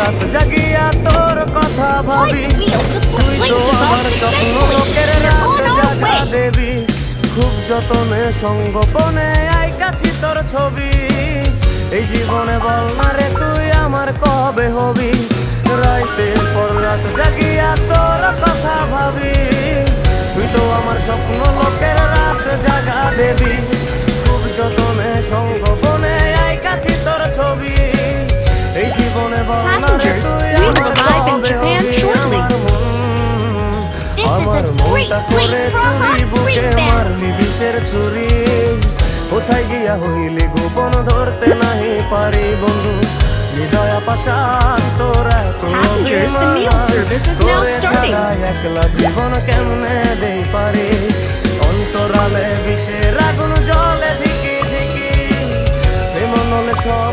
রাত জাগিয়া তোর কথা ভাবি। তুই তো আমার স্বপ্ন লোকের রাত জাগা দেবী। খুব যতনে সঙ্গোপনে আইকাছি তোর ছবি। এই জীবনে বল না রে তুই আমার কবে হবি। রাইতের পর রাত জাগিয়া তোর কথা ভাবি। তুই তো আমার স্বপ্ন লোকের রাত জাগা দেবী। খুব যতনে সঙ্গোপনে আইকাছি তোর ছবি। এই জীবনে বল না রে তুই আমার কবে হবি। আমার মনটা করে চুরি বুকে মারলি বিষের ছুরি। কোথায় গিয়া হইলি গোপন ধরতে নাহি পারি বন্ধু। হৃদয় পাশান তোরা তো তোরে ছাড়া একলা জীবন কেমনে দেই পারি। অন্তরালে বিষের আগুন জ্বলে ধিকি ধিকি। প্রেম নলে সব